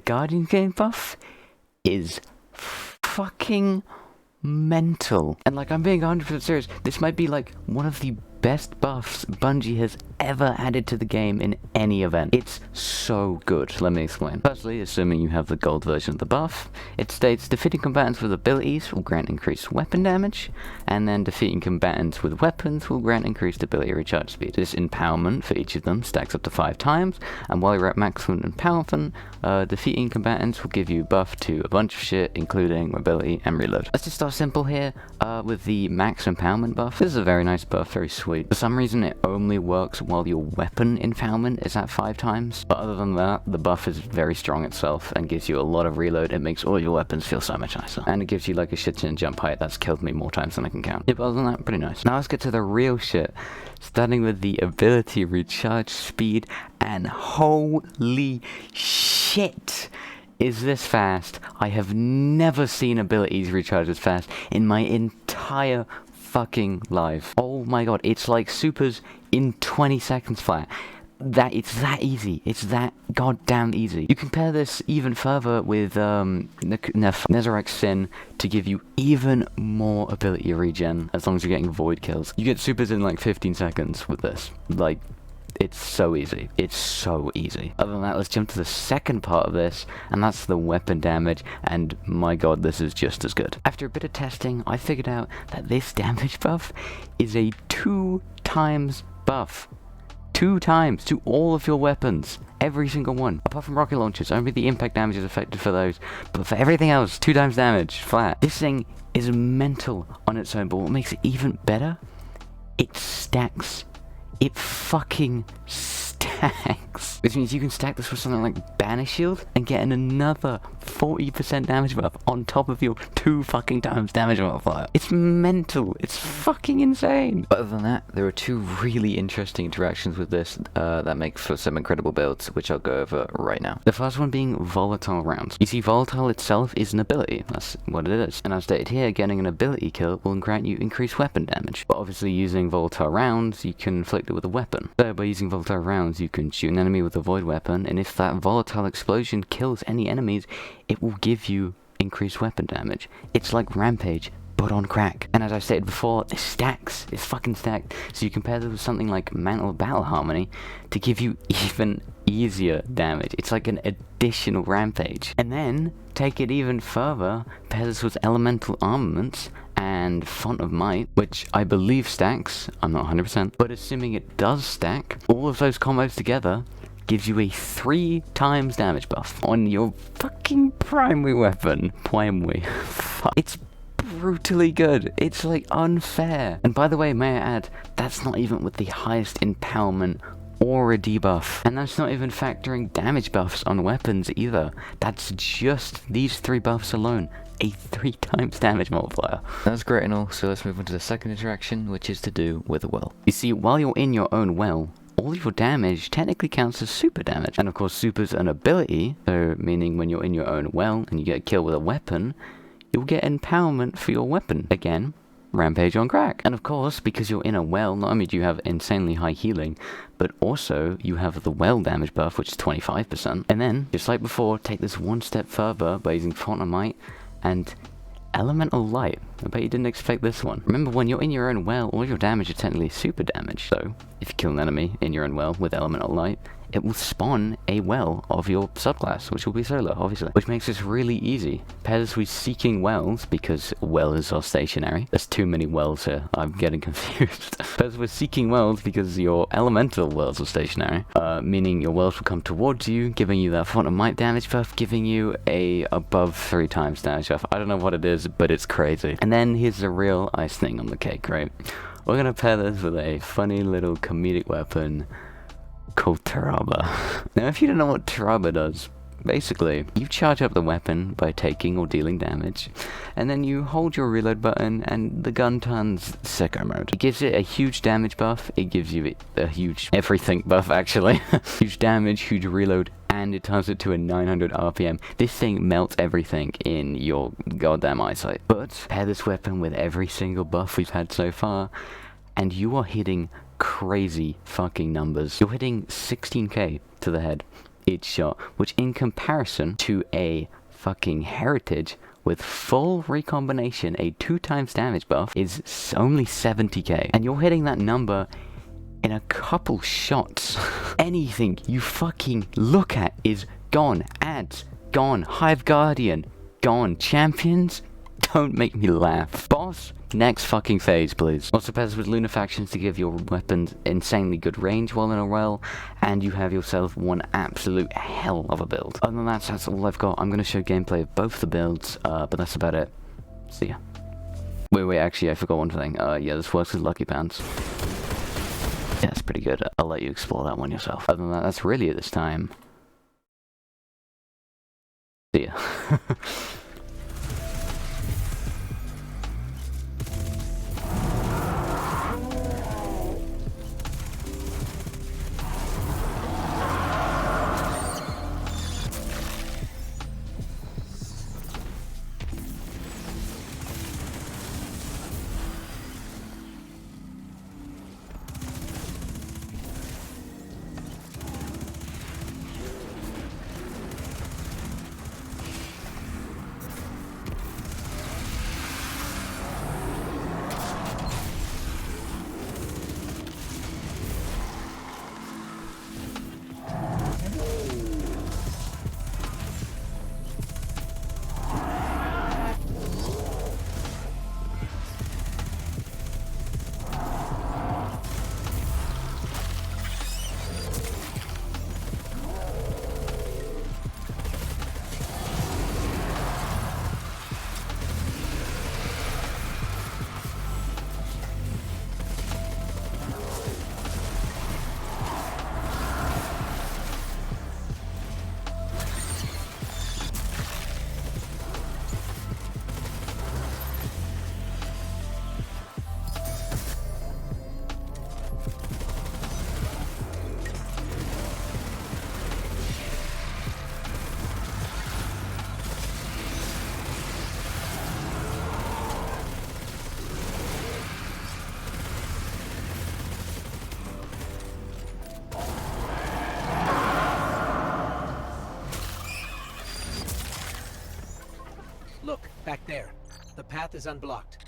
Guardian game buff is fucking mental. And like, I'm being 100% serious, this might be like one of the best buffs Bungie has ever added to the game in any event. It's so good. Let me explain. Firstly, assuming you have the gold version of the buff, it states defeating combatants with abilities will grant increased weapon damage, and then defeating combatants with weapons will grant increased ability recharge speed. This empowerment for each of them stacks up to 5 times, and while you're at maximum empowerment, defeating combatants will give you buff to a bunch of shit, including mobility and reload. Let's just start simple here with the max empowerment buff. This is a very nice buff, very sweet. For some reason, it only works while your weapon empowerment is at 5 times. But other than that, the buff is very strong itself and gives you a lot of reload. It makes all your weapons feel so much nicer. And it gives you like a shit ton jump height that's killed me more times than I can count. Yeah, but other than that, pretty nice. Now let's get to the real shit. Starting with the ability recharge speed, and holy shit, is this fast. I have never seen abilities recharge as fast in my entire fucking life. Oh my god, it's like supers in 20 seconds flat. It's that easy. It's that goddamn easy. You compare this even further with Nezarec Sin to give you even more ability regen as long as you're getting void kills. You get supers in like 15 seconds with this. Like, it's so easy. It's so easy. Other than that, let's jump to the second part of this, and that's the weapon damage, and my god, this is just as good. After a bit of testing, I figured out that this damage buff is a 2 times buff. 2 times to all of your weapons. Every single one. Apart from rocket launchers, only the impact damage is affected for those, but for everything else, 2 times damage, flat. This thing is mental on its own, but what makes it even better, it stacks. It fucking stacks. Which means you can stack this with something like Banner Shield and get another 40% damage buff on top of your 2 fucking times damage multiplier. It's mental. It's fucking insane. Other than that, there are 2 really interesting interactions with this that make for some incredible builds, which I'll go over right now. The first one being Volatile rounds. You see, Volatile itself is an ability. That's what it is. And as stated here, getting an ability kill will grant you increased weapon damage. But obviously, using Volatile rounds, you can inflict it with a weapon. So by using Volatile rounds, you can shoot an enemy with a void weapon, and if that volatile explosion kills any enemies, it will give you increased weapon damage. It's like Rampage, but on crack. And as I stated before, it stacks. It's fucking stacked. So you compare this with something like Mantle Battle Harmony to give you even easier damage. It's like an additional Rampage. And then, take it even further, pair this with Elemental Armaments and Font of Might, which I believe stacks, I'm not 100%, but assuming it does stack, all of those combos together gives you a 3 times damage buff on your fucking primary weapon. It's brutally good. It's like unfair. And by the way, may I add, that's not even with the highest empowerment or a debuff. And that's not even factoring damage buffs on weapons either. That's just these 3 buffs alone. A 3 times damage multiplier. That's great and all, so let's move on to the second interaction, which is to do with a well. You see, while you're in your own well, all your damage technically counts as super damage. And of course, super's an ability, so meaning when you're in your own well and you get a kill with a weapon, you'll get empowerment for your weapon. Again, Rampage on crack. And of course, because you're in a well, not only do you have insanely high healing, but also you have the well damage buff, which is 25%. And then, just like before, take this one step further by using Font of Might and Elemental Light. I bet you didn't expect this one. Remember, when you're in your own well, all your damage is technically super damage. So, if you kill an enemy in your own well with Elemental Light, it will spawn a well of your subclass, which will be solar, obviously. Which makes this really easy. Pair this with Seeking Wells, because wells are stationary. There's too many wells here, I'm getting confused. Pair this with Seeking Wells, because your elemental wells are stationary. Meaning your wells will come towards you, giving you that Font of Might damage buff, giving you a above 3 times damage buff. I don't know what it is, but it's crazy. And then here's the real icing on the cake, right? We're gonna pair this with a funny little comedic weapon called Tarrabah. Now, if you don't know what Tarrabah does, basically, you charge up the weapon by taking or dealing damage, and then you hold your reload button, and the gun turns sicko mode. It gives it a huge damage buff, it gives you a huge everything buff, actually. Huge damage, huge reload, and it turns it to a 900 RPM. This thing melts everything in your goddamn eyesight. But pair this weapon with every single buff we've had so far, and you are hitting crazy fucking numbers. You're hitting 16k to the head each shot, which in comparison to a fucking heritage with full recombination, a 2x damage buff, is only 70k. And you're hitting that number in a couple shots. Anything you fucking look at is gone. Ads, gone. Hive Guardian, gone. Champions, don't make me laugh. Boss, next fucking phase, please. Also pairs with lunafactions to give your weapons insanely good range while in a roll, and you have yourself one absolute hell of a build. Other than that, that's all I've got. I'm going to show gameplay of both the builds, but that's about it. See ya. Wait, actually, I forgot one thing. Yeah, this works with Lucky Pants. Yeah, it's pretty good. I'll let you explore that one yourself. Other than that, that's really it this time. See ya. Look, back there. The path is unblocked.